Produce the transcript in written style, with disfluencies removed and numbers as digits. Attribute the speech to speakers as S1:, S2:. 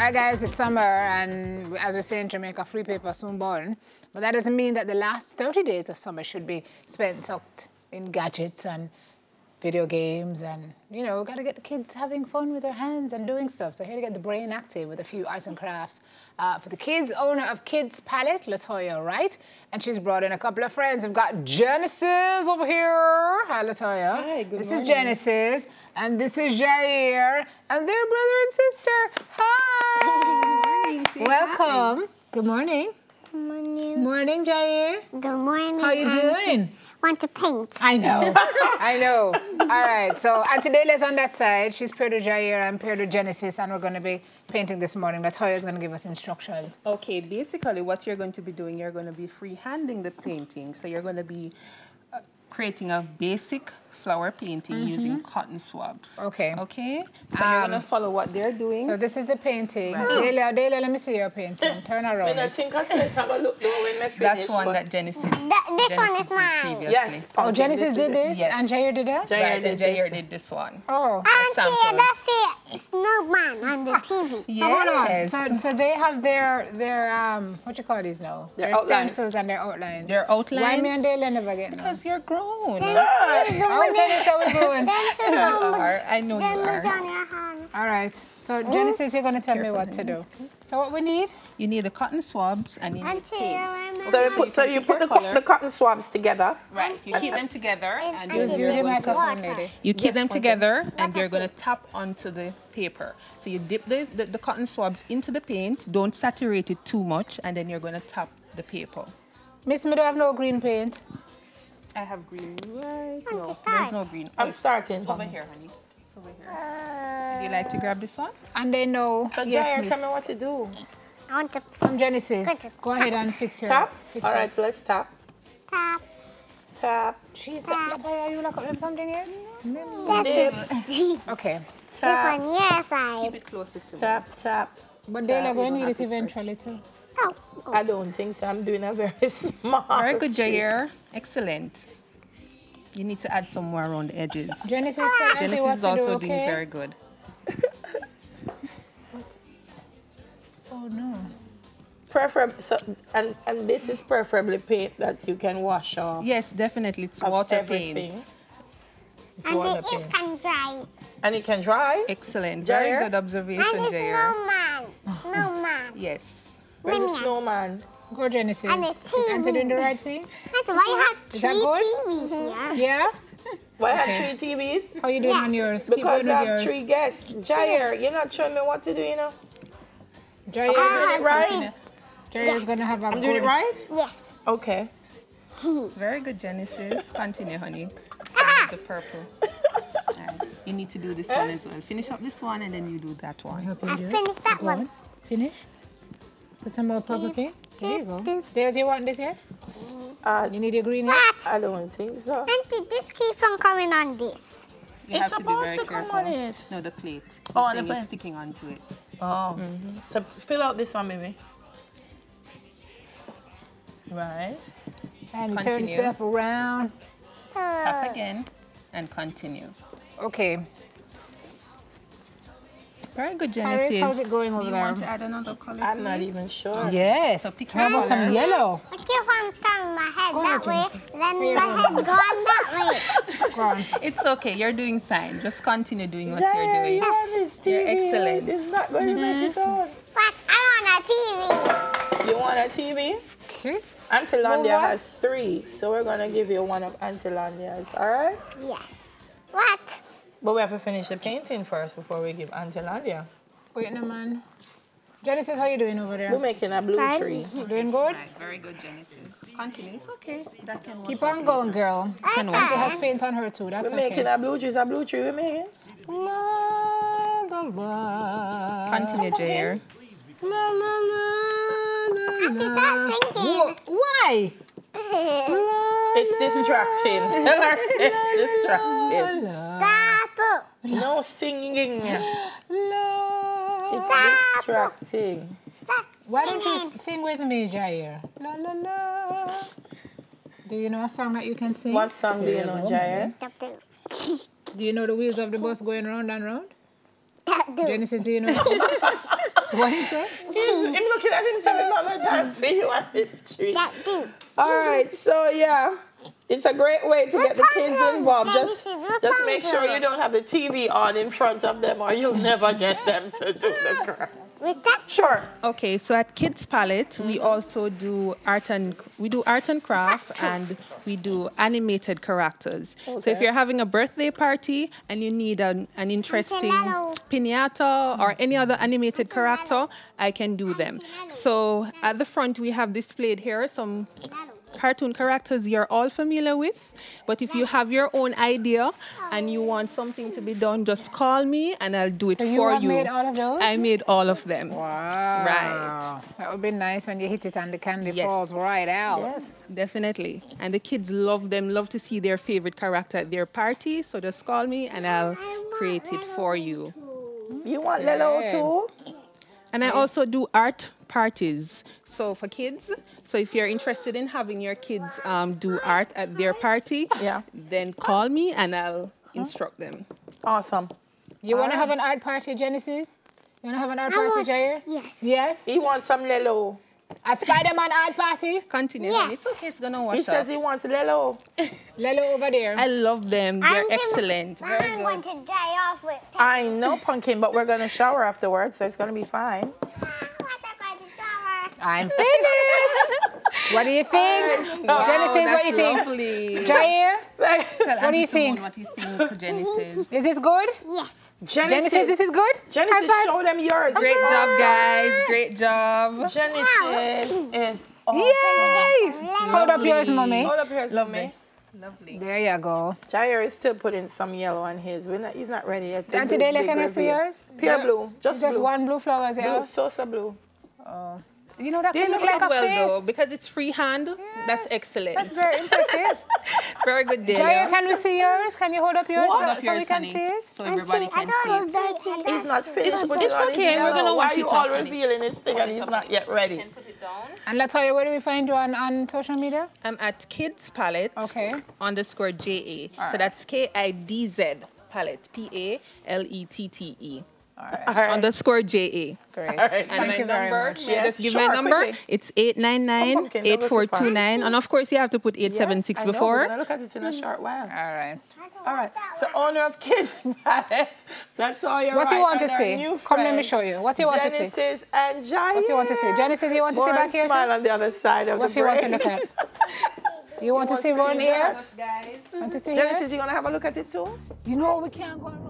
S1: All right, guys, it's summer, and as we say in Jamaica, free paper soon born. But that doesn't mean that the last 30 days of summer should be spent soaked in gadgets and video games, and, you know, got to get the kids having fun with their hands and doing stuff. So here to get the brain active with a few arts and crafts for the kids, owner of Kids Palette, Latoya, right? And she's brought in a couple of friends. We've got Genesis over here. Hi, Latoya.
S2: Hi, good
S1: This
S2: morning.
S1: is Genesis, and this is Jair, and they're brother and sister. Hi.
S2: Good morning.
S1: Welcome. Good morning.
S3: Good morning.
S1: Morning, Jair.
S3: Good morning.
S1: How you doing?
S3: Want to paint?
S1: I know. I know. All right. So, and today, Les on that side. She's paired with Jair. I'm paired with Genesis, and we're going to be painting this morning. Latoya's going to give us instructions.
S2: Okay, basically what you're going to be doing, you're going to be freehanding the painting. So you're going to be creating a basic flower painting using cotton swabs.
S1: Okay.
S2: Okay? So you're going to follow what they're doing.
S1: So this is a painting.
S2: Right.
S1: Delia, let me see your painting. Turn around.
S4: I think I said I'm going to look though when I finish.
S2: That's one that Genesis
S3: This one is
S2: Genesis
S3: mine.
S2: previously.
S4: Yes.
S1: Oh, Genesis did this,
S2: Yes.
S1: and Jair did that?
S2: Right, and Jair
S4: this.
S2: did this one.
S1: Oh.
S3: Auntie,
S2: samples.
S3: that's it. Snowman on the TV.
S1: So hold on.
S2: Yes.
S1: So they have their what you call these now?
S4: Their
S1: Their
S4: outlines.
S1: stencils and their outlines.
S2: Their outlines.
S1: Why me and Delia never get none?
S2: Because you're grown.
S1: Oh, tell us how we're going.
S2: You are. I know you are.
S3: on your hand.
S1: All right. So Genesis, you're going to tell me what to do. So what we need?
S2: You need the cotton swabs and you need
S3: Auntie,
S2: paint.
S4: So you put the cotton swabs together.
S2: Right. You keep them together and
S1: Use your microphone, lady.
S2: you keep them together and you're going to tap onto the paper. So you dip the cotton swabs into the paint, don't saturate it too much, and then you're going to tap the paper.
S1: Miss, me don't have no green paint.
S2: I have green right. No,
S3: start.
S2: there's no green.
S4: I'm starting.
S2: It's over here, honey. It's over here. Would you like to grab this one?
S1: And they know.
S4: So
S1: Yes,
S4: Jair,
S1: miss.
S4: tell me what to do.
S3: I want to
S1: From Genesis. Go ahead and fix your.
S4: Tap.
S1: Fix
S4: All
S1: your-
S4: right, so let's tap.
S3: tap.
S4: Tap.
S1: Jeez, Latoya, you lock up them something here?
S4: Dip.
S1: Okay.
S3: This
S4: Tap.
S3: one, yes, I.
S2: Keep it closest to me.
S4: Tap. Tap.
S1: But they're going to need
S2: have
S1: it
S2: to
S1: eventually too.
S3: Oh.
S4: I don't think so. I'm doing a very small.
S2: Very good, Jair. Excellent. You need to add some more around the edges.
S1: Genesis, tell Auntie
S2: Genesis
S1: what
S2: is
S1: to
S2: also
S1: do,
S2: doing
S1: okay?
S2: very good.
S1: Oh no.
S4: So, and this is preferably paint that you can wash off.
S2: Yes, definitely. It's
S4: of
S2: water
S4: everything.
S2: paint.
S4: It's water
S3: And
S4: paint.
S3: it can dry.
S4: And it can dry.
S2: Excellent.
S4: Jair?
S2: Very good observation,
S3: And it's
S2: Jair.
S3: snowman. Snowman.
S2: Yes.
S4: Where's the
S3: Minion.
S4: snowman?
S1: Go Genesis.
S3: And
S1: Is
S3: it's
S1: Auntie doing the right thing?
S3: That's why you have
S1: Is that
S3: three
S1: good?
S3: TVs here.
S1: Yeah?
S4: Why have 3 TVs?
S1: How you doing
S3: Yes.
S1: on yours? Keep
S4: Because
S1: going
S4: I
S1: with
S4: have
S1: yours.
S4: 3 guests. Jair, you're not showing me what to do, you know?
S1: Jair,
S3: I have
S4: right?
S1: Jair's going to have a
S4: I'm doing it right?
S3: Yes.
S4: Okay.
S2: Very good, Genesis. Continue, honey. The purple. Alright. You need to do this one as well. Finish up this one and then you do that one.
S1: Help you
S3: I
S1: do it.
S3: finished that
S1: Go
S3: one.
S1: on. Finish. Put some more purple paint. There you go. There's you want this yet? You need your green yet?
S3: What?
S4: I don't think so.
S3: Auntie, this keeps on coming on this.
S2: You
S4: It's
S2: have to be
S4: supposed
S2: very
S4: to come
S2: careful.
S4: on it.
S2: No, the plate.
S4: Oh,
S2: The
S4: on the
S2: thing
S4: plate.
S2: is sticking onto it.
S4: Oh. So fill out this one, baby. Right.
S1: And you turn
S2: Continue.
S1: yourself around.
S2: Tap again and continue.
S1: Okay.
S2: Very good,
S1: Iris,
S2: Genesis.
S1: how's it going over
S2: You
S1: there?
S2: want to add another color
S4: I'm
S2: to
S4: not
S2: it?
S4: even sure.
S1: Yes.
S2: So pick
S1: How about
S2: your
S1: some yellow?
S3: I keep on turning my head
S1: Go
S3: that
S1: ahead,
S3: way, then my head going that way.
S1: Go on.
S2: It's okay. You're doing fine. Just continue doing what
S4: Jair,
S2: you're
S4: you
S2: doing.
S4: want this TV?
S2: You're excellent.
S4: It's not going to make it on.
S3: But I want a TV.
S4: You want a TV?
S1: Okay.
S4: Auntie
S1: Well,
S4: Landia
S1: what?
S4: has 3, so we're going to give you one of Auntie Landia's, all right?
S3: Yes. What?
S4: But we have to finish the painting first before we give Auntie Landia.
S1: Wait, no, man. Genesis, how you doing over
S4: We're
S1: there?
S4: making a blue
S3: Fine.
S4: tree.
S1: Doing good?
S2: Right, very good, Genesis. Continue. It's okay. That can
S1: Keep
S2: wash
S1: on
S2: off
S1: going,
S2: later.
S1: girl.
S2: Can
S1: Auntie
S2: wash
S1: has
S2: off.
S1: paint on her too. That's
S4: We're making
S1: okay.
S4: a blue tree. It's a blue tree we're making.
S1: La, la, la.
S2: Continue, Jair.
S1: La, la, la,
S3: Auntie,
S1: la,
S3: stop
S1: la.
S3: thinking.
S1: Why?
S4: It's distracting. Tell her it's distracting.
S3: Stop.
S4: No singing. It's
S1: La.
S4: distracting.
S3: Stop.
S1: Why don't you
S3: singing.
S1: sing with me, Jair? La la la. Do you know a song that you can sing?
S4: What song do you know, Jair?
S3: Stop.
S1: Do you know the wheels of the bus going round and round?
S3: Stop.
S1: Genesis, do you know? What he say?
S4: I'm looking at him saying, "Mama, time for you on the street."
S3: That thing.
S4: All right, so yeah, it's a great way to get the kids involved. Just make sure you don't have the TV on in front of them, or you'll never get them to do the craft.
S3: With that,
S4: Sure.
S2: Okay, so at Kids Palette, we also do art and craft, and we do animated characters. So if you're having a birthday party and you need an interesting piñata or any other animated character, I can do them. So at the front, we have displayed here some cartoon characters you're all familiar with, but if you have your own idea and you want something to be done, just call me and I'll do it for you.
S1: You made all of those?
S2: I made all of them.
S1: Wow.
S2: Right.
S1: That would be nice when you hit it and the candy falls right out.
S4: Yes.
S2: Definitely. And the kids love them, love to see their favorite character at their party, so just call me and I'll create it for you.
S4: You want Lilo too?
S2: And I also do art parties. So for kids, so if you're interested in having your kids do art at their party, then call me and I'll instruct them.
S4: Awesome.
S1: You want to have an art party, Genesis? You want to have an art party, Jair?
S3: yes.
S1: Yes?
S4: He wants some Lilo.
S1: A Spider-Man art party?
S2: Continue.
S3: Yes.
S2: It's okay, it's gonna wash
S4: He
S2: up.
S4: says he wants Lilo.
S1: Lelo over there.
S2: I love them. They're excellent.
S3: I'm going to dry off with
S4: I know, Pumpkin, but we're going to shower afterwards, so it's going to be fine.
S1: I'm finished. What do you think? Genesis, what do you think?
S2: Lovely.
S1: Jair,
S2: What
S1: do you think?
S2: What do you think, Genesis?
S1: Is this good?
S3: Yes.
S1: Genesis, this is good?
S4: Genesis, show them yours.
S2: Great job, guys. Great job.
S4: Genesis is awesome.
S1: Yay! Hold up yours, mommy.
S4: Hold up yours, Mommy.
S2: Lovely.
S1: There you go.
S4: Jair is still putting some yellow on his. He's not ready yet. to
S1: Auntie
S4: do his
S1: Dele,
S4: big
S1: can I see
S4: reveal.
S1: yours?
S4: Pure blue. Just
S1: Just
S4: blue.
S1: one blue flowers,
S4: Blue,
S1: yeah?
S4: Sosa blue.
S1: You know, that
S2: They
S1: could look
S2: look
S1: like a
S2: well
S1: face.
S2: though, because it's freehand. That's excellent.
S1: That's very impressive.
S2: Very good,
S1: Jair,
S2: Delia.
S1: can we see yours? Can you hold up yours
S2: Hold up
S1: so we
S2: yours,
S1: can
S2: honey,
S1: see it?
S2: so everybody can see it.
S4: He's not finished.
S2: It's
S4: putting on his
S2: okay, we're
S4: yellow.
S2: gonna wash
S4: Why are you
S2: it
S4: all
S2: off, honey?
S4: revealing his thing and he's not yet ready?
S2: Put it down.
S1: And Latoya, where do we find you on social media?
S2: I'm at Kids Palette _JA. So that's KIDZ Palette, PALETTE.
S1: All right.
S4: All right.
S2: _JA.
S1: Great.
S4: All right.
S2: And
S1: Thank
S2: my
S1: you very
S2: number,
S1: much.
S2: may I just give my
S4: Sure,
S2: number?
S4: quickly.
S2: It's 899-8429. And of course, you have to put 876
S4: Yes, I know. We're
S2: before.
S4: gonna look at it in a short while.
S1: All right.
S4: All right. So, owner of Kids Palette, that's all you're
S1: What do you want to
S4: and our
S1: see?
S4: new
S1: Come, let me
S4: friends,
S1: show you. What do you want to see?
S4: Genesis and Jair.
S1: What do you want to see? Genesis, you want to see
S4: More
S1: back here
S4: smile
S1: too?
S4: on the other side of
S1: What
S4: the
S1: do you want to
S4: brain.
S1: look at? You want to
S4: wants
S1: see
S4: to see
S1: one ear?
S4: that.
S2: Guys.
S1: Want to see here?
S4: Genesis, you gonna have a look at it too?
S1: You know we can't go around.